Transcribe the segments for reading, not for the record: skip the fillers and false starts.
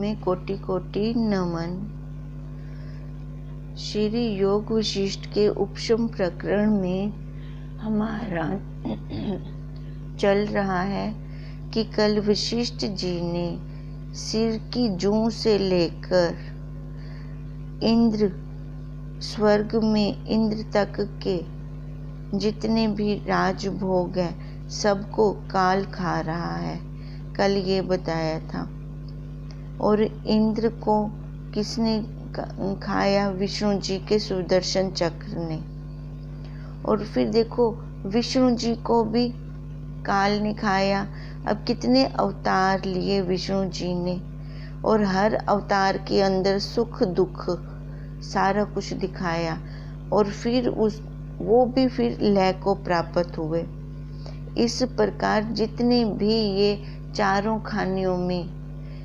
में कोटि कोटि नमन। श्री योग वशिष्ठ के उपशम प्रकरण में हमारा चल रहा है कि कल वशिष्ठ जी ने सिर की जूं से लेकर इंद्र स्वर्ग में इंद्र तक के जितने भी राजभोग हैं सबको काल खा रहा है, कल ये बताया था। और इंद्र को किसने खाया? विष्णु जी के सुदर्शन चक्र ने। और फिर देखो विष्णु जी को भी काल ने खाया। अब कितने अवतार लिए विष्णु जी ने, और हर अवतार के अंदर सुख दुख सारा कुछ दिखाया। और फिर वो भी फिर लय को प्राप्त हुए। इस प्रकार जितने भी ये चारों खानियों में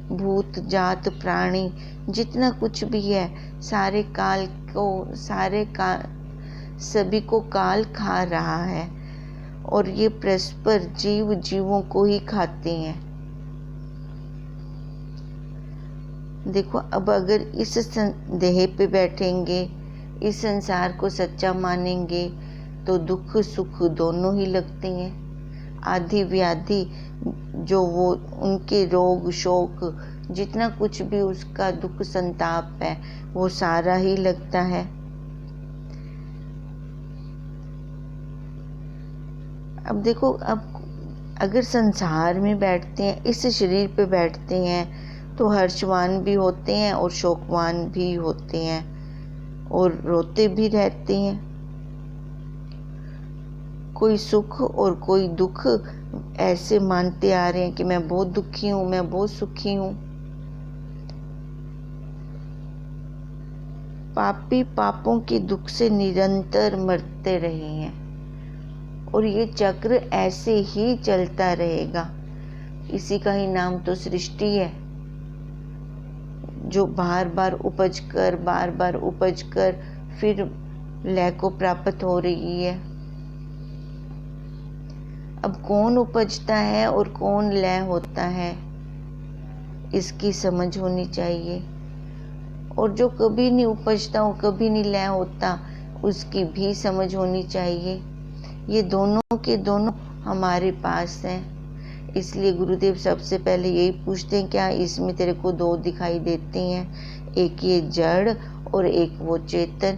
भूत जात प्राणी जितना कुछ भी है सारे काल को सभी को काल खा रहा है। और ये परस्पर जीवों को ही खाते हैं। देखो अब अगर इस देह पे बैठेंगे, इस संसार को सच्चा मानेंगे तो दुख सुख दोनों ही लगते हैं। आदि व्याधि जो वो उनके रोग शोक जितना कुछ भी उसका दुख संताप है वो सारा ही लगता है। अब देखो, अब अगर संसार में बैठते हैं, इस शरीर पे बैठते हैं तो हर्षवान भी होते हैं और शोकवान भी होते हैं और रोते भी रहते हैं। कोई सुख और कोई दुख ऐसे मानते आ रहे हैं कि मैं बहुत दुखी हूँ, मैं बहुत सुखी हूँ। पापी पापों के दुख से निरंतर मरते रहे हैं और ये चक्र ऐसे ही चलता रहेगा। इसी का ही नाम तो सृष्टि है, जो बार बार उपज कर फिर लय को प्राप्त हो रही है। अब कौन उपजता है और कौन लय होता है इसकी समझ होनी चाहिए। और जो कभी नहीं उपजता और कभी नहीं लय होता उसकी भी समझ होनी चाहिए। ये दोनों के दोनों हमारे पास हैं। इसलिए गुरुदेव सबसे पहले यही पूछते हैं, क्या इसमें तेरे को दो दिखाई देते हैं? एक ये जड़ और एक वो चेतन।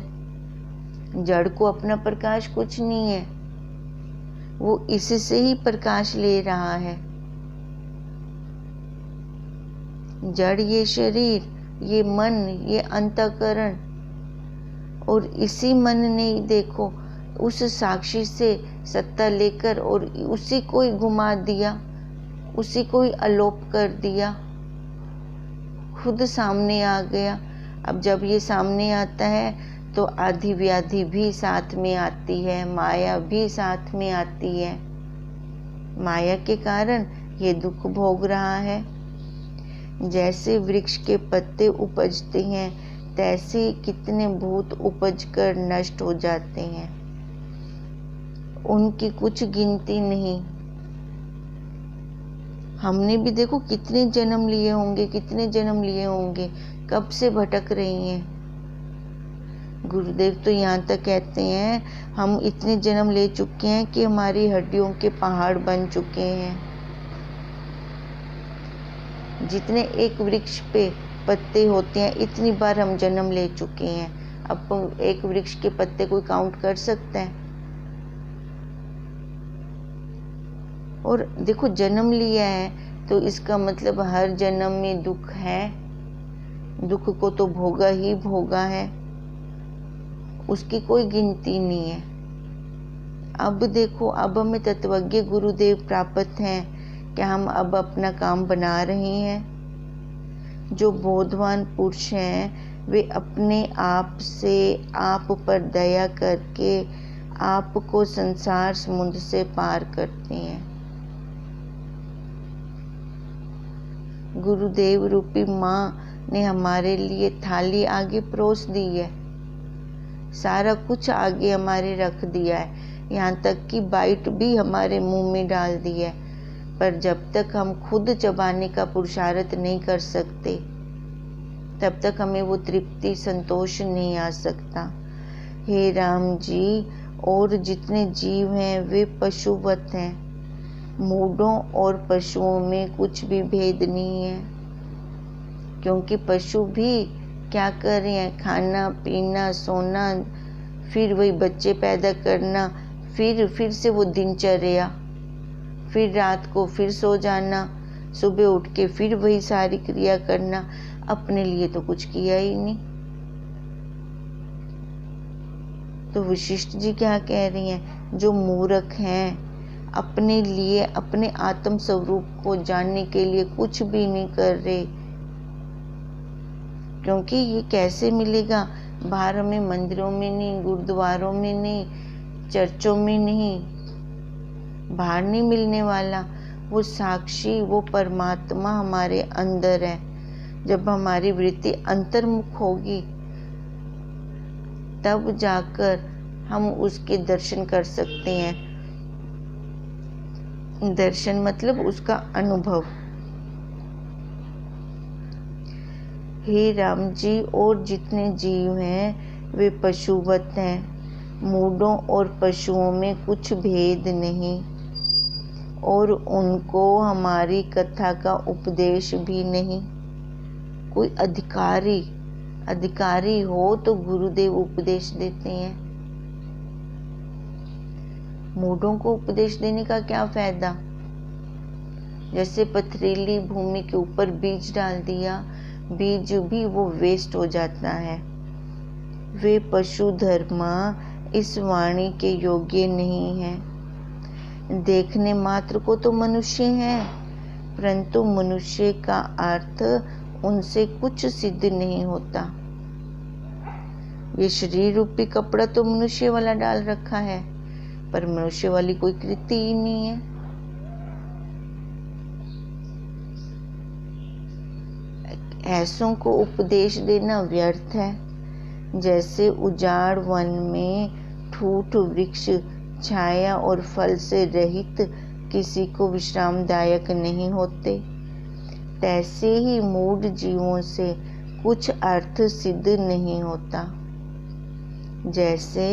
जड़ को अपना प्रकाश कुछ नहीं है, वो इससे ही प्रकाश ले रहा है। जड़ ये शरीर, ये मन, ये अंतःकरण, और इसी मन ने देखो उस साक्षी से सत्ता लेकर और उसी को ही घुमा दिया, उसी को ही अलोप कर दिया, खुद सामने आ गया। अब जब ये सामने आता है तो आदि व्याधि भी साथ में आती है, माया भी साथ में आती है। माया के कारण ये दुख भोग रहा है। जैसे वृक्ष के पत्ते उपजते हैं तैसे कितने भूत उपज कर नष्ट हो जाते हैं, उनकी कुछ गिनती नहीं। हमने भी देखो कितने जन्म लिए होंगे, कब से भटक रही हैं। गुरुदेव तो यहाँ तक कहते हैं हम इतने जन्म ले चुके हैं कि हमारी हड्डियों के पहाड़ बन चुके हैं। जितने एक वृक्ष पे पत्ते होते हैं इतनी बार हम जन्म ले चुके हैं। अब एक वृक्ष के पत्ते कोई काउंट कर सकता है? और देखो जन्म लिया है तो इसका मतलब हर जन्म में दुख है, दुख को तो भोगा ही भोगा है, उसकी कोई गिनती नहीं है। अब देखो, अब हमें तत्वज्ञ गुरुदेव प्राप्त हैं कि हम अब अपना काम बना रहे हैं। जो बोधवान पुरुष हैं वे अपने आप से आप पर दया करके आपको संसार समुद्र से पार करते हैं। गुरुदेव रूपी माँ ने हमारे लिए थाली आगे परोस दी है, सारा कुछ आगे हमारे रख दिया है, यहाँ तक कि बाइट भी हमारे मुंह में डाल दी है। पर जब तक हम खुद चबाने का पुरुषार्थ नहीं कर सकते तब तक हमें वो तृप्ति संतोष नहीं आ सकता। हे राम जी, और जितने जीव हैं वे पशुवत हैं। मूढ़ों और पशुओं में कुछ भी भेद नहीं है, क्योंकि पशु भी क्या कर रहे हैं, खाना पीना सोना, फिर वही बच्चे पैदा करना, फिर से वो दिनचर्या, फिर रात को फिर सो जाना, सुबह उठ के फिर वही सारी क्रिया करना। अपने लिए तो कुछ किया ही नहीं। तो वशिष्ठ जी क्या कह रही हैं, जो मूर्ख हैं अपने लिए, अपने आत्म स्वरूप को जानने के लिए कुछ भी नहीं कर रहे, क्योंकि ये कैसे मिलेगा, बाहर हमें मंदिरों में नहीं, गुरुद्वारों में नहीं, चर्चों में नहीं, बाहर नहीं मिलने वाला। वो साक्षी, वो परमात्मा हमारे अंदर है। जब हमारी वृत्ति अंतर्मुख होगी तब जाकर हम उसके दर्शन कर सकते हैं। दर्शन मतलब उसका अनुभव। हे राम जी, और जितने जीव हैं वे पशुवत हैं। मूढ़ों और पशुओं में कुछ भेद नहीं, और उनको हमारी कथा का उपदेश भी नहीं। कोई अधिकारी हो तो गुरुदेव उपदेश देते हैं। मूढ़ों को उपदेश देने का क्या फायदा। जैसे पथरीली भूमि के ऊपर बीज डाल दिया, बीज भी वो वेस्ट हो जाता है। वे पशु धर्मा इस वाणी के योग्य नहीं है। देखने मात्र को तो मनुष्य हैं, परंतु मनुष्य का अर्थ उनसे कुछ सिद्ध नहीं होता। ये शरीर रूपी कपड़ा तो मनुष्य वाला डाल रखा है, पर मनुष्य वाली कोई कृति ही नहीं है। ऐसों को उपदेश देना व्यर्थ है। जैसे उजाड़ वन में ठूठ वृक्ष छाया और फल से रहित किसी को विश्रामदायक नहीं होते, तैसे ही मूढ़ जीवों से कुछ अर्थ सिद्ध नहीं होता। जैसे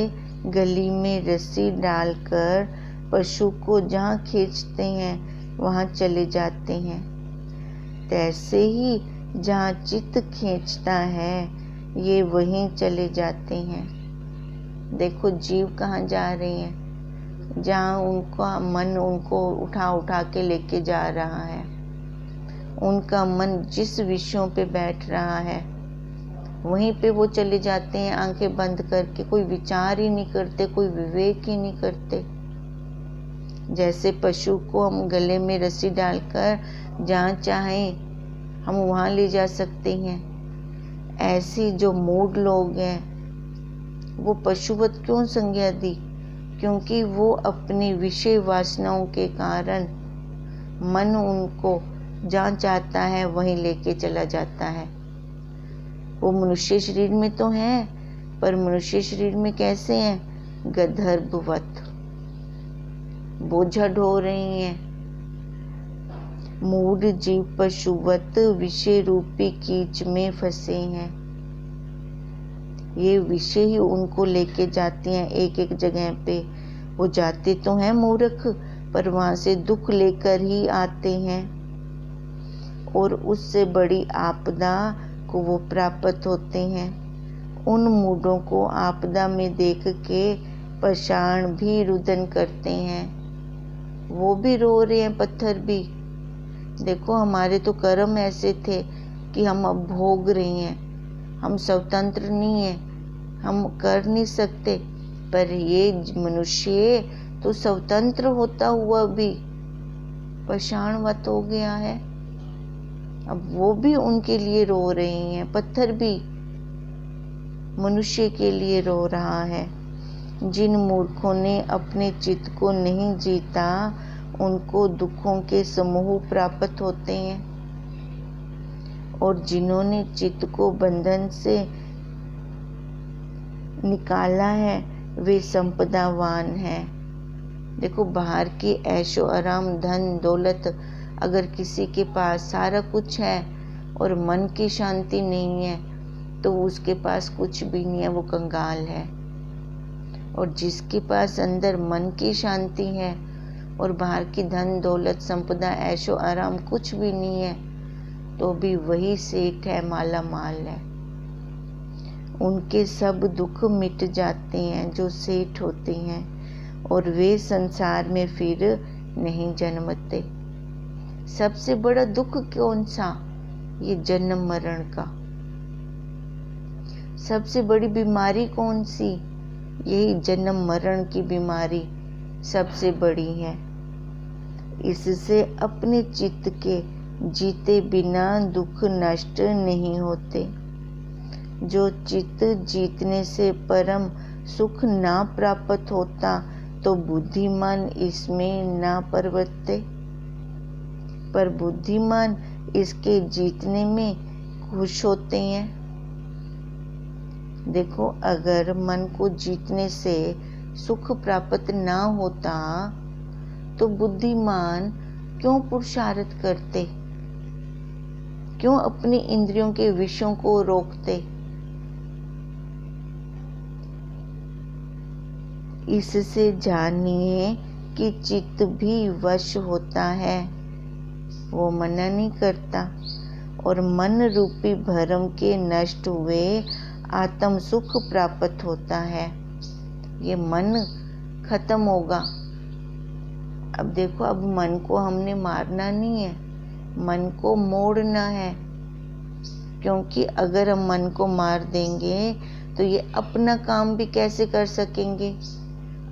गली में रस्सी डालकर पशु को जहाँ खींचते हैं वहाँ चले जाते हैं, तैसे ही जहाँ चित्त खींचता है ये वहीं चले जाते हैं। देखो जीव कहाँ जा रहे हैं, जहाँ उनका मन उनको उठा उठा के लेके जा रहा है। उनका मन जिस विषयों पे बैठ रहा है वहीं पे वो चले जाते हैं, आंखें बंद करके। कोई विचार ही नहीं करते, कोई विवेक ही नहीं करते। जैसे पशु को हम गले में रस्सी डालकर जहाँ चाहें हम वहाँ ले जा सकते हैं, ऐसी जो मूढ़ लोग हैं वो पशुवत क्यों संज्ञा दी, क्योंकि वो अपनी विषय वासनाओं के कारण मन उनको जहाँ चाहता है वहीं लेके चला जाता है। वो मनुष्य शरीर में तो है, पर मनुष्य शरीर में कैसे हैं, गंधर्ववत बोझा ढो रही हैं। मूढ़ जीव पशुवत विषय रूपी कीच में फंसे हैं। ये विषय ही उनको लेके जाते हैं एक एक जगह पे। वो जाते तो हैं मूर्ख, पर वहां से दुख लेकर ही आते हैं, और उससे बड़ी आपदा को वो प्राप्त होते हैं। उन मूढ़ों को आपदा में देख के पाषाण भी रुदन करते हैं। वो भी रो रहे हैं, पत्थर भी। देखो हमारे तो कर्म ऐसे थे कि हम अब भोग रहे हैं, हम स्वतंत्र नहीं हैं, हम कर नहीं सकते। पर ये मनुष्य तो स्वतंत्र होता हुआ भी पाषाणवत हो गया है। अब वो भी उनके लिए रो रही हैं, पत्थर भी मनुष्य के लिए रो रहा है। जिन मूर्खों ने अपने चित्त को नहीं जीता उनको दुखों के समूह प्राप्त होते हैं, और जिन्होंने चित्त को बंधन से निकाला है वे संपदावान हैं। देखो बाहर की ऐशो आराम धन दौलत अगर किसी के पास सारा कुछ है और मन की शांति नहीं है तो उसके पास कुछ भी नहीं है, वो कंगाल है। और जिसके पास अंदर मन की शांति है और बाहर की धन दौलत संपदा ऐशो आराम कुछ भी नहीं है, तो भी वही सेठ है, माला माल है। उनके सब दुख मिट जाते हैं जो सेठ होते हैं, और वे संसार में फिर नहीं जन्मते। सबसे बड़ा दुख कौन सा? ये जन्म मरण का। सबसे बड़ी बीमारी कौन सी? यही जन्म मरण की बीमारी सबसे बड़ी है। इससे अपने चित्त के जीते बिना दुख नष्ट नहीं होते। जो चित्त जीतने से परम सुख ना प्राप्त होता तो बुद्धिमान इसमें ना परवरते, पर बुद्धिमान इसके जीतने में खुश होते हैं। देखो, अगर मन को जीतने से सुख प्राप्त ना होता तो बुद्धिमान क्यों पुरुषार्थ करते, क्यों अपनी इंद्रियों के विषयों को रोकते। इससे जानिए कि चित्त भी वश होता है, वो मना नहीं करता, और मन रूपी भ्रम के नष्ट हुए आत्म सुख प्राप्त होता है। ये मन खत्म होगा। अब देखो, अब मन को हमने मारना नहीं है, मन को मोड़ना है। क्योंकि अगर हम मन को मार देंगे तो ये अपना काम भी कैसे कर सकेंगे,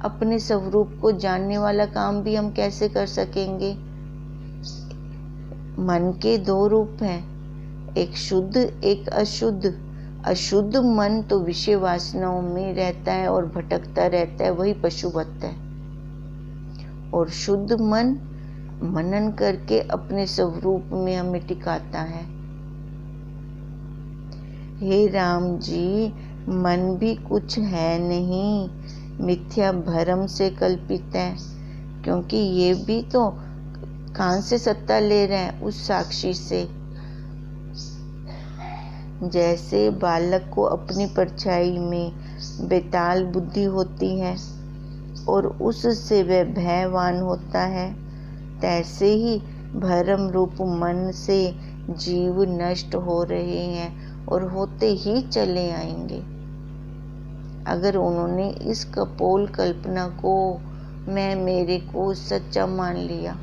अपने स्वरूप को जानने वाला काम भी हम कैसे कर सकेंगे। मन के दो रूप हैं, एक शुद्ध एक अशुद्ध। अशुद्ध मन तो विषय वासनाओं में रहता है और भटकता रहता है, वही पशुवत है। और शुद्ध मन मनन करके अपने स्वरूप में हमें टिकाता है। हे राम जी, मन भी कुछ है नहीं, मिथ्या भ्रम से कल्पित है। क्योंकि ये भी तो कहाँ से सत्ता ले रहे हैं? उस साक्षी से। जैसे बालक को अपनी परछाई में बेताल बुद्धि होती है और उससे वह भयवान होता है, तैसे ही भ्रम रूप मन से जीव नष्ट हो रहे हैं और होते ही चले आएंगे। अगर उन्होंने इस कपोल कल्पना को, मैं मेरे को सच्चा मान लिया।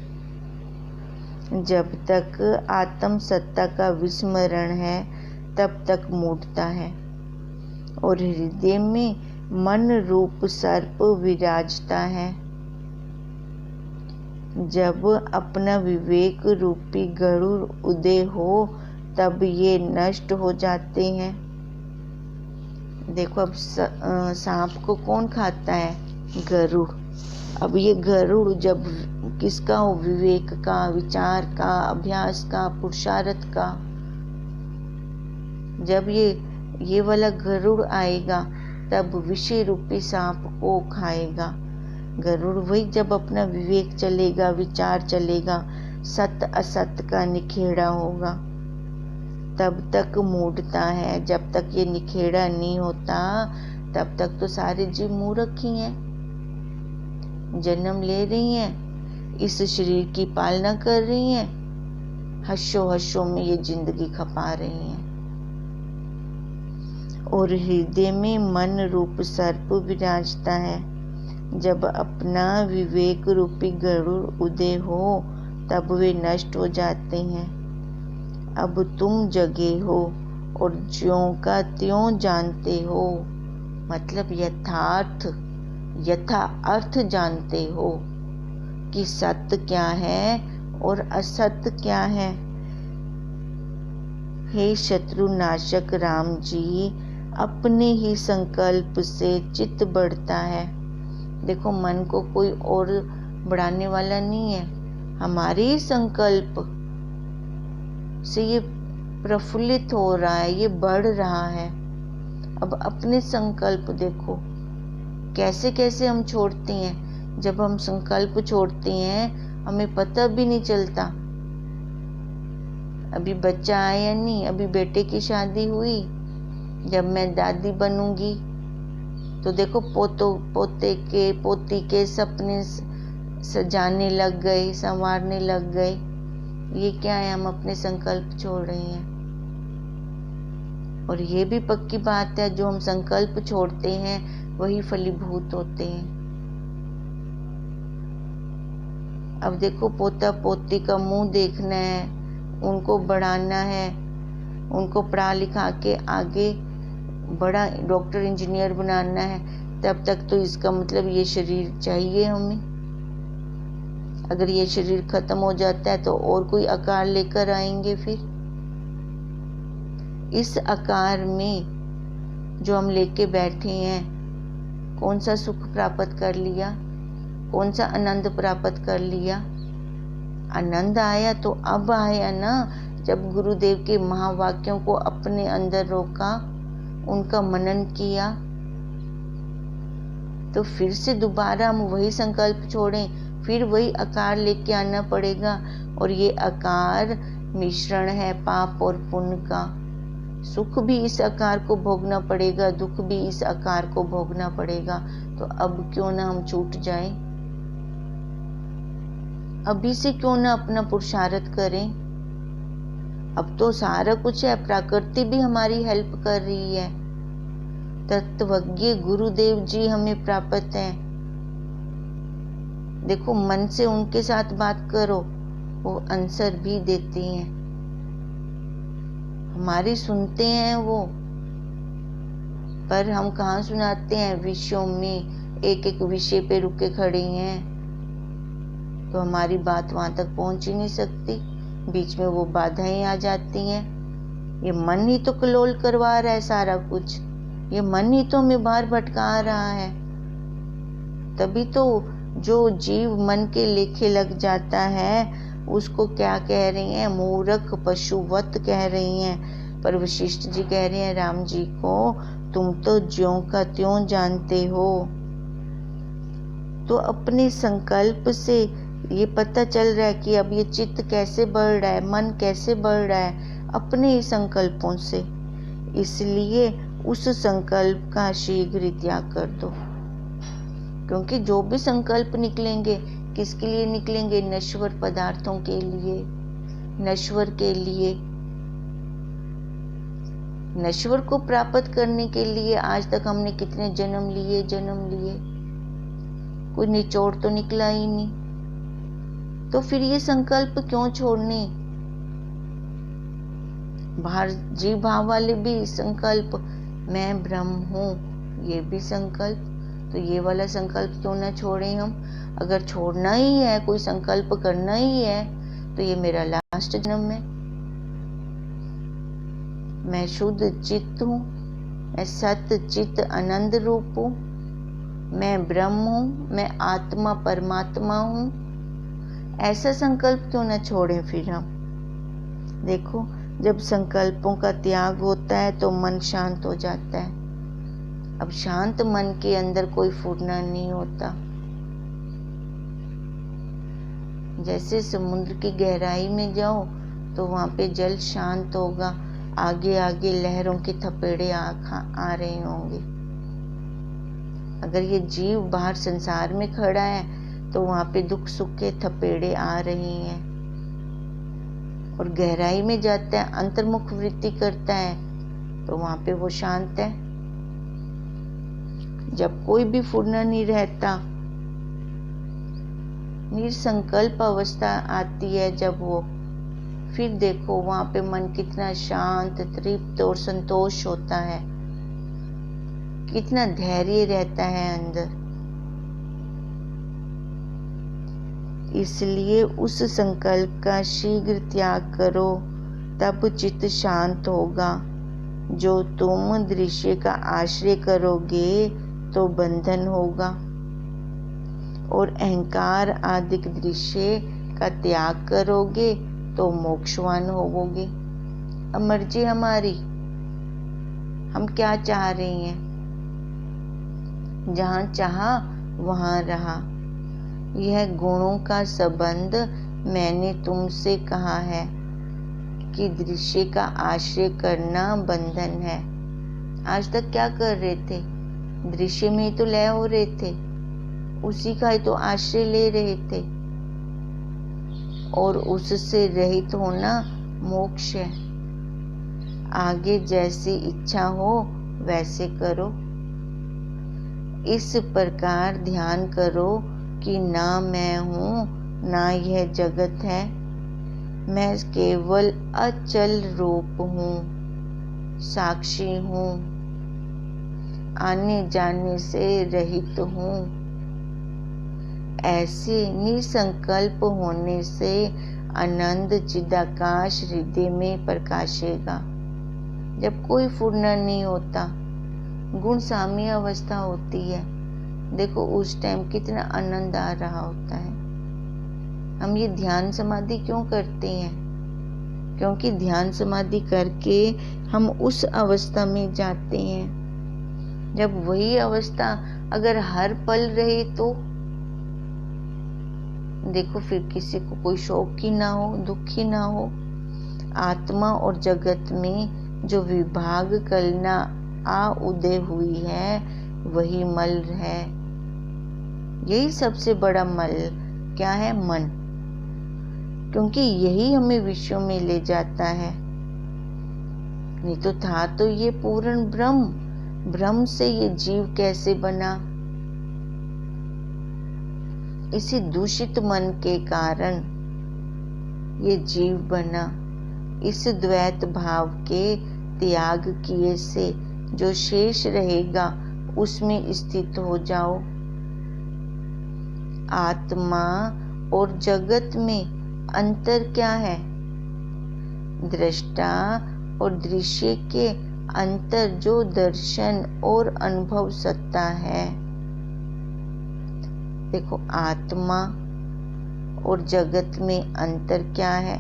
जब तक आत्म सत्ता का विस्मरण है तब तक मूढ़ता है, और हृदय में मन रूप सर्प विराजता है। जब अपना विवेक रूपी गरुड़ उदय हो तब ये नष्ट हो जाते हैं। देखो, अब सांप को कौन खाता है? गरुड़। अब ये गरुड़ जब किसका हो? विवेक का, विचार का, अभ्यास का, पुरुषार्थ का। जब ये वाला गरुड़ आएगा तब विषय रूपी सांप को खाएगा। गरुड़ वही जब अपना विवेक चलेगा, विचार चलेगा, सत्य असत्य का निखेड़ा होगा, तब तक मूढ़ता है। जब तक ये निखेड़ा नहीं होता तब तक तो सारे जीव मूर्ख ही हैं, जन्म ले रही हैं, इस शरीर की पालना कर रही हैं, हर्षों हर्षों में ये जिंदगी खपा रही हैं। और हृदय में मन रूप सर्प विराजता है। जब अपना विवेक रूपी गरुड़ उदय हो तब वे नष्ट हो जाते हैं। अब तुम जगे हो और ज्यों का त्यों जानते हो, मतलब यथा अर्थ जानते हो कि सत्य क्या है और असत्य क्या है। हे शत्रुनाशक राम जी, अपने ही संकल्प से चित्त बढ़ता है। देखो, मन को कोई और बढ़ाने वाला नहीं है, हमारे ही संकल्प से ये प्रफुल्लित हो रहा है, ये बढ़ रहा है। अब अपने संकल्प देखो कैसे कैसे हम छोड़ते हैं। जब हम संकल्प छोड़ते हैं हमें पता भी नहीं चलता। अभी बच्चा आया नहीं, अभी बेटे की शादी हुई, जब मैं दादी बनूंगी तो देखो पोते के पोती के सपने सजाने लग गए, संवारने लग गए। ये क्या है, हम अपने संकल्प छोड़ रहे हैं। और ये भी पक्की बात है, जो हम संकल्प छोड़ते हैं वही फलीभूत होते हैं। अब देखो पोता पोती का मुंह देखना है, उनको बढ़ाना है, उनको पढ़ा लिखा के आगे बड़ा डॉक्टर इंजीनियर बनाना है, तब तक तो इसका मतलब ये शरीर चाहिए हमें। अगर ये शरीर खत्म हो जाता है तो और कोई आकार लेकर आएंगे। फिर इस आकार में जो हम लेके बैठे हैं, कौन सा सुख प्राप्त कर लिया, कौन सा आनंद प्राप्त कर लिया। आनंद आया तो अब आया ना, जब गुरुदेव के महावाक्यों को अपने अंदर रोका, उनका मनन किया, तो फिर से दोबारा हम वही संकल्प छोड़ें, फिर वही आकार लेके आना पड़ेगा। और ये आकार मिश्रण है पाप और पुण्य का। सुख भी इस आकार को भोगना पड़ेगा, दुख भी इस आकार को भोगना पड़ेगा। तो अब क्यों ना हम छूट जाएं, अभी से क्यों ना अपना पुरुषार्थ करें। अब तो सारा कुछ है, प्रकृति भी हमारी हेल्प कर रही है, तत्वज्ञ गुरुदेव जी हमें प्राप्त हैं। देखो मन से उनके साथ बात करो, वो आंसर भी देते हैं, हमारी सुनते हैं वो। पर हम कहाँ सुनाते हैं, विषयों में एक एक विषय पे रुके खड़े हैं, तो हमारी बात वहां तक पहुंच ही नहीं सकती। बीच में वो बाधाएं आ जाती हैं। ये मन ही तो कलोल करवा रहा है सारा कुछ, ये मन ही तो हमें बाहर भटका रहा है। तभी तो जो जीव मन के लेखे लग जाता है उसको क्या कह रही हैं, मूर्ख पशुवत कह रही हैं। पर वशिष्ठ जी कह रहे हैं राम जी को, तुम तो ज्यों का त्यों जानते हो। तो अपने संकल्प से ये पता चल रहा है कि अब ये चित्त कैसे बढ़ रहा है, मन कैसे बढ़ रहा है, अपने ही संकल्पों से। इसलिए उस संकल्प का शीघ्र त्याग कर दो, क्योंकि जो भी संकल्प निकलेंगे किसके लिए निकलेंगे, नश्वर पदार्थों के लिए, नश्वर के लिए। नश्वर को प्राप्त करने के लिए आज तक हमने कितने जन्म लिए, कोई निचोड़ तो निकला ही नहीं। तो फिर ये संकल्प क्यों छोड़ने। बाहर जीव भाव वाले भी संकल्प, मैं ब्रह्म हूँ, ये भी संकल्प। तो ये वाला संकल्प क्यों ना छोड़ें हम। अगर छोड़ना ही है, कोई संकल्प करना ही है, तो ये मेरा लास्ट जन्म है। मैं शुद्ध चित्त हूँ, मैं सत्य चित्त आनंद रूप हूँ, मैं ब्रह्म हूँ, मैं आत्मा परमात्मा हूँ। ऐसा संकल्प क्यों ना छोड़ें फिर हम। देखो जब संकल्पों का त्याग होता है तो मन शांत हो जाता है। अब शांत मन के अंदर कोई फूटना नहीं होता। जैसे समुद्र की गहराई में जाओ तो वहां पे जल शांत होगा, आगे आगे लहरों के थपेड़े आ रहे होंगे। अगर ये जीव बाहर संसार में खड़ा है तो वहां पे दुख सुख के थपेड़े आ रहे हैं। और गहराई में जाता है, अंतर्मुख वृत्ति करता है, तो वहां पे वो शांत है। जब कोई भी फुरना नहीं रहता, निसंकल्प अवस्था आती है जब वो, फिर देखो वहां पे मन कितना शांत, तृप्त और संतोष होता है, कितना धैर्य रहता है अंदर। इसलिए उस संकल्प का शीघ्र त्याग करो, तब चित्त शांत होगा। जो तुम दृश्य का आश्रय करोगे तो बंधन होगा, और अहंकार आदि दृश्य का त्याग करोगे तो मोक्षवान होवोगे। अब मर्जी हमारी, हम क्या चाह रहे हैं। जहां चाहा वहां रहा। यह गुणों का संबंध मैंने तुमसे कहा है, कि दृश्य का आश्रय करना बंधन है। आज तक क्या कर रहे थे? दृश्य में ही तो लय हो रहे थे, उसी का ही तो आश्रय ले रहे थे, और उससे रहित होना मोक्ष है। आगे जैसी इच्छा हो वैसे करो। इस प्रकार ध्यान करो कि ना मैं हूँ ना यह जगत है, मैं केवल अचल रूप हूँ, साक्षी हूँ, आने जाने से रहित हूँ। ऐसे निसंकल्प होने से आनंद चिदाकाश हृदय में प्रकाशेगा। जब कोई फुरना नहीं होता, गुण साम्य अवस्था होती है, देखो उस टाइम कितना आनंद आ रहा होता है। हम ये ध्यान समाधि क्यों करते हैं? क्योंकि ध्यान समाधि करके हम उस अवस्था में जाते हैं। जब वही अवस्था अगर हर पल रहे तो देखो फिर किसी को कोई शोक ही ना हो, दुख ही ना हो। आत्मा और जगत में जो विभाग कलना आ उदय हुई है वही मल है। यही सबसे बड़ा मल क्या है? मन। क्योंकि यही हमें विश्व में ले जाता है। नहीं तो था तो ये पूर्ण ब्रह्म। ब्रह्म से ये जीव कैसे बना? इसी दूषित मन के कारण ये जीव बना। इस द्वैत भाव के त्याग किए से जो शेष रहेगा उसमें स्थित हो जाओ। आत्मा और जगत में अंतर क्या है? दृष्टा और दृश्य के अंतर जो दर्शन और अनुभव सत्ता है। देखो आत्मा और जगत में अंतर क्या है?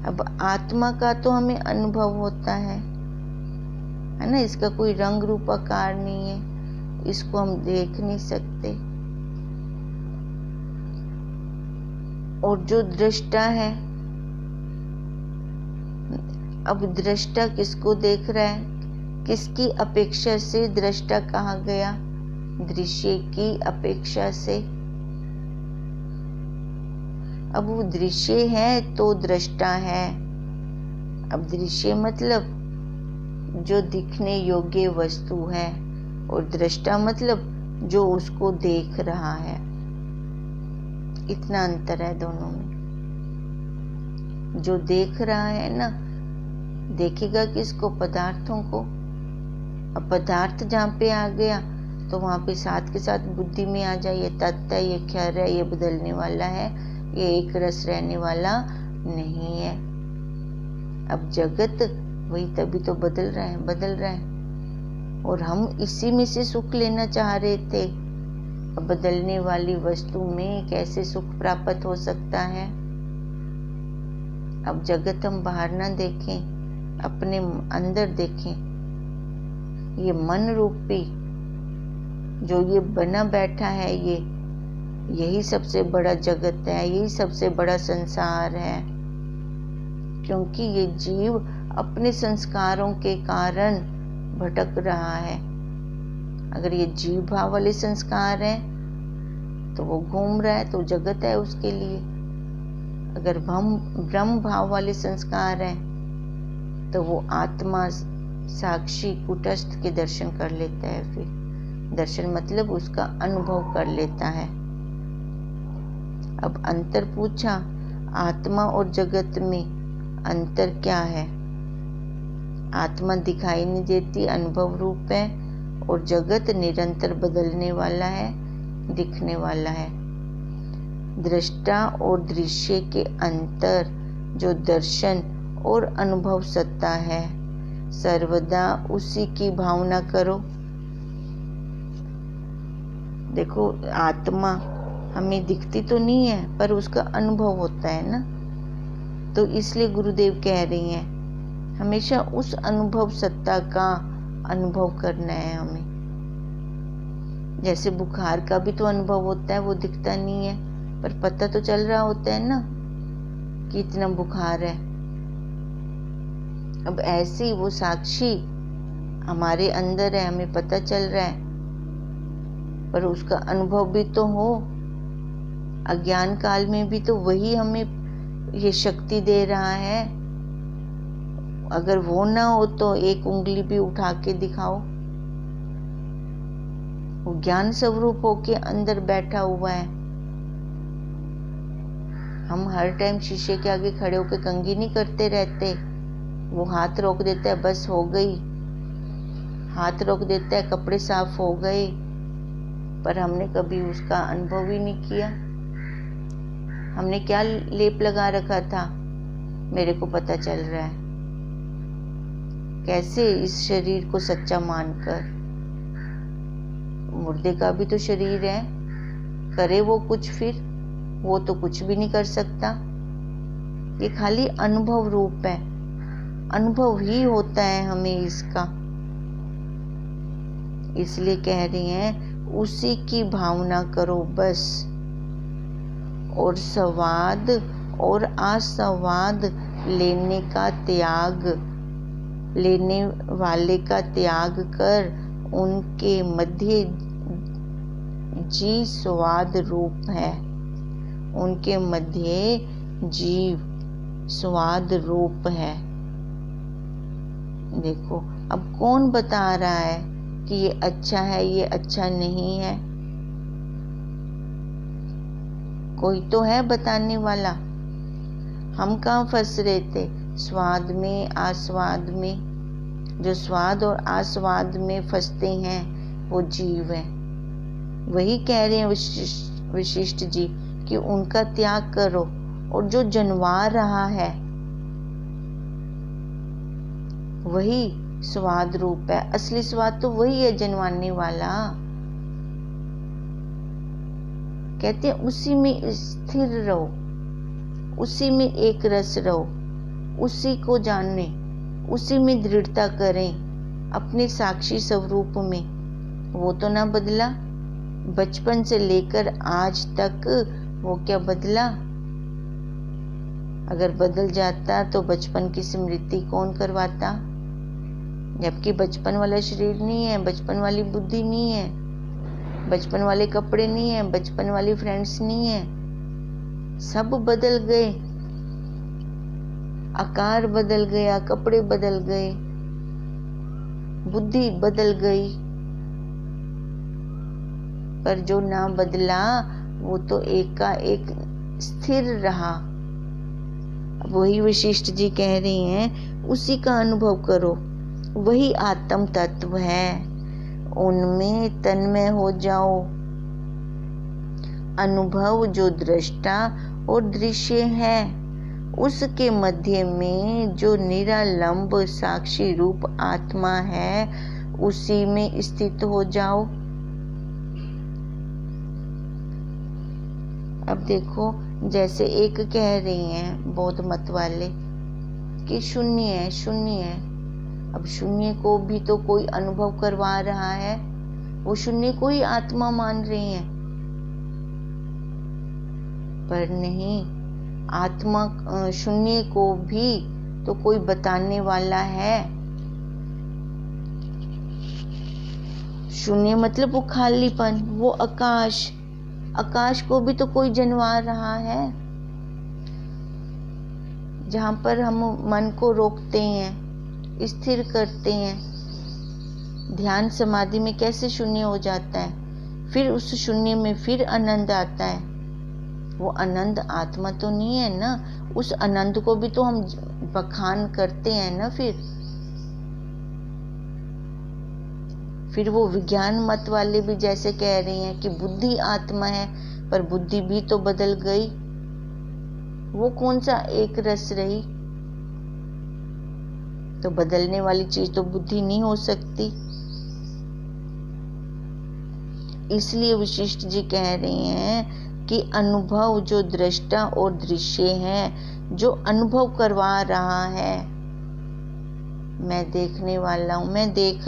अब आत्मा का तो हमें अनुभव होता है ना, इसका कोई रंग रूप आकार नहीं है, इसको हम देख नहीं सकते। और जो दृष्टा है, अब दृष्टा किसको देख रहा है? किसकी अपेक्षा से दृष्टा कहा गया? दृश्य की अपेक्षा से। अब वो दृश्य है तो दृष्टा है। अब दृश्य मतलब जो दिखने योग्य वस्तु है, और दृष्टा मतलब जो उसको देख रहा है। इतना अंतर है दोनों में। जो देख रहा है ना, देखेगा किसको? पदार्थों को। अब पदार्थ जहाँ पे आ गया तो वहाँ पे साथ के साथ बुद्धि में आ जाए ये तत्व है, ये क्षर है, ये बदलने वाला है, ये एक रस रहने वाला नहीं है। अब जगत वही तभी तो बदल रहा है, और हम इसी में से सुख लेना चाह रहे थे। अब बदलने वाली वस्तु में कैसे सुख प्राप्त हो सकता है? अब जगत हम बाहर ना देखें, अपने अंदर देखें। ये मन रूपी जो ये बना बैठा है, यही सबसे बड़ा जगत है, यही सबसे बड़ा संसार है। क्योंकि ये जीव अपने संस्कारों के कारण भटक रहा है। अगर ये जीव भाव वाले संस्कार हैं तो वो घूम रहा है, तो जगत है उसके लिए। अगर ब्रह्म भाव वाले संस्कार हैं तो वो आत्मा साक्षी कुटस्थ के दर्शन कर लेता है। फिर दर्शन मतलब उसका अनुभव कर लेता है। अब अंतर पूछा, आत्मा और जगत में अंतर क्या है? आत्मा दिखाई नहीं देती, अनुभव रूप है, और जगत निरंतर बदलने वाला है, दिखने वाला है। दृष्टा और दृश्य के अंतर जो दर्शन और अनुभव सत्ता है, सर्वदा उसी की भावना करो। देखो आत्मा हमें दिखती तो नहीं है, पर उसका अनुभव होता है ना, तो इसलिए गुरुदेव कह रही हैं हमेशा उस अनुभव सत्ता का अनुभव करना है हमें। जैसे बुखार का भी तो अनुभव होता है, वो दिखता नहीं है पर पता तो चल रहा होता है ना। कि इतना बुखार है। अब ऐसे ही वो साक्षी हमारे अंदर है, हमें पता चल रहा है, पर उसका अनुभव भी तो हो। अज्ञान काल में भी तो वही हमें ये शक्ति दे रहा है। अगर वो ना हो तो एक उंगली भी उठा के दिखाओ। वो ज्ञान स्वरूप होके अंदर बैठा हुआ है। हम हर टाइम शीशे के आगे खड़े होकर कंघी नहीं करते रहते। वो हाथ रोक देता है, बस हो गई। हाथ रोक देता है, कपड़े साफ हो गए, पर हमने कभी उसका अनुभव ही नहीं किया। हमने क्या लेप लगा रखा था, मेरे को पता चल रहा है। कैसे इस शरीर को सच्चा मानकर, मुर्दे का भी तो शरीर है, करे वो कुछ, फिर वो तो कुछ भी नहीं कर सकता। ये खाली अनुभव रूप है, अनुभव ही होता है हमें इसका। इसलिए कह रही हैं उसी की भावना करो बस, और स्वाद और आस्वाद लेने का त्याग, लेने वाले का त्याग कर उनके मध्य जी स्वाद रूप है। उनके मध्य जीव स्वाद रूप है। देखो अब कौन बता रहा है कि ये अच्छा है, ये अच्छा नहीं है? कोई तो है बताने वाला। हम कहाँ फंस रहे थे? स्वाद में, आस्वाद में। जो स्वाद और आस्वाद में फंसते हैं वो जीव है। वही कह रहे हैं वशिष्ठ जी कि उनका त्याग करो। और जो जनवा रहा है वही स्वाद रूप है। असली स्वाद तो वही है, जनवाने वाला। कहते हैं उसी में स्थिर रहो, उसी में एक रस रहो, उसी को जाने, उसी में दृढ़ता करें, अपने साक्षी स्वरूप में। वो तो ना बदला, बचपन से लेकर आज तक वो क्या बदला? अगर बदल जाता तो बचपन की स्मृति कौन करवाता? जबकि बचपन वाला शरीर नहीं है, बचपन वाली बुद्धि नहीं है, बचपन वाले कपड़े नहीं है, बचपन वाली फ्रेंड्स नहीं है। सब बदल गए, आकार बदल गया, कपड़े बदल गए, बुद्धि बदल गई, पर जो ना बदला वो तो एक का एक स्थिर रहा। वही वशिष्ठ जी कह रही हैं उसी का अनुभव करो। वही आत्म तत्व है, उनमें तन्मय हो जाओ। अनुभव जो दृष्टा और दृश्य है, उसके मध्य में जो निरालंब साक्षी रूप आत्मा है, उसी में स्थित हो जाओ। अब देखो, जैसे एक कह रही हैं बौद्ध मत वाले कि शून्य है, शून्य है। अब शून्य को भी तो कोई अनुभव करवा रहा है, वो शून्य को ही आत्मा मान रही हैं। पर नहीं, आत्मा शून्य को भी तो कोई बताने वाला है। शून्य मतलब वो खालीपन, वो आकाश। आकाश को भी तो कोई जनवा रहा है। जहां पर हम मन को रोकते हैं, स्थिर करते हैं, ध्यान समाधि में कैसे शून्य हो जाता है, फिर उस शून्य में फिर आनंद आता है। वो आनंद आत्मा तो नहीं है ना, उस आनंद को भी तो हम बखान करते हैं ना। फिर वो विज्ञान मत वाले भी जैसे कह रहे हैं कि बुद्धि आत्मा है, पर बुद्धि भी तो बदल गई। वो कौन सा एक रस रही? तो बदलने वाली चीज तो बुद्धि नहीं हो सकती। इसलिए वशिष्ठ जी कह रहे हैं कि अनुभव जो दृष्टा और दृश्य है, जो अनुभव करवा रहा है, मैं देखने वाला हूं, मैं देख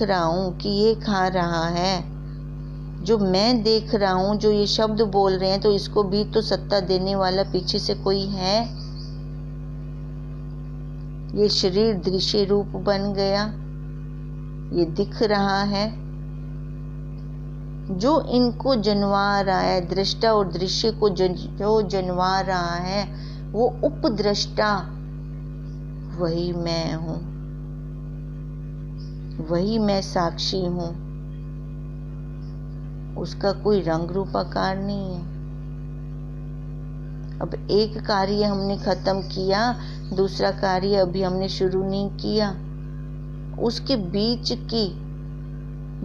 रहा हूं कि ये खा रहा है, जो मैं देख रहा हूँ, जो ये शब्द बोल रहे हैं, तो इसको भी तो सत्ता देने वाला पीछे से कोई है। ये शरीर दृश्य रूप बन गया, ये दिख रहा है। जो इनको जन्मा रहा है, दृष्टा और दृश्य को जो जन्मा रहा है, वो उपद्रष्टा वही मैं हूँ, वही मैं साक्षी हूँ। उसका कोई रंग रूप आकार नहीं है। अब एक कार्य हमने खत्म किया, दूसरा कार्य अभी हमने शुरू नहीं किया। उसके बीच की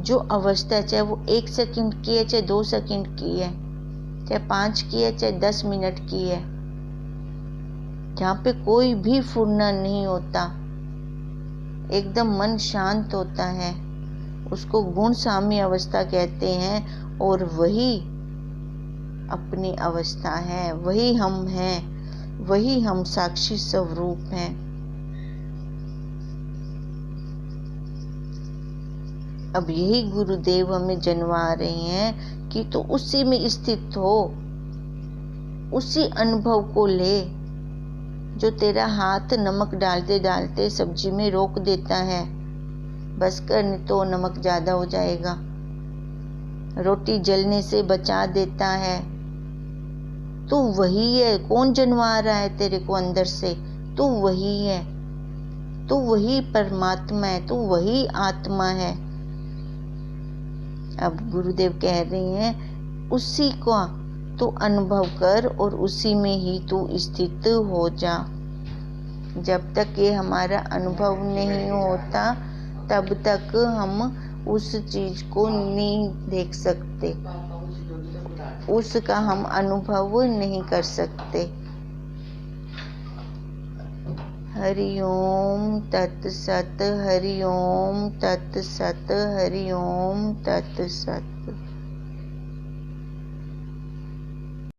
जो अवस्था है, चाहे वो 1 सेकंड की है, चाहे 2 सेकंड की है, चाहे 5 की है, चाहे 10 मिनट की है, जहाँ पे कोई भी फुरना नहीं होता, एकदम मन शांत होता है, उसको गुण साम्य अवस्था कहते हैं। और वही अपनी अवस्था है, वही हम हैं, वही हम साक्षी स्वरूप हैं। अब यही गुरुदेव हमें जन्मा रहे हैं कि तो उसी में स्थित हो, उसी अनुभव को ले जो तेरा हाथ नमक डालते डालते सब्जी में रोक देता है। बस कर, नहीं तो नमक ज्यादा हो जाएगा। रोटी जलने से बचा देता है। तू वही है। कौन जनवा रहा है तेरे को अंदर से? तू वही है, तू वही परमात्मा है, तू वही आत्मा है। अब गुरुदेव कह रहे हैं उसी को तू अनुभव कर और उसी में ही तू स्थित हो जा। जब तक ये हमारा अनुभव नहीं होता तब तक हम उस चीज को नहीं देख सकते, उसका हम अनुभव नहीं कर सकते। हरि ओम तत्सत, हरि ओम तत्सत, हरि ओम तत्सत।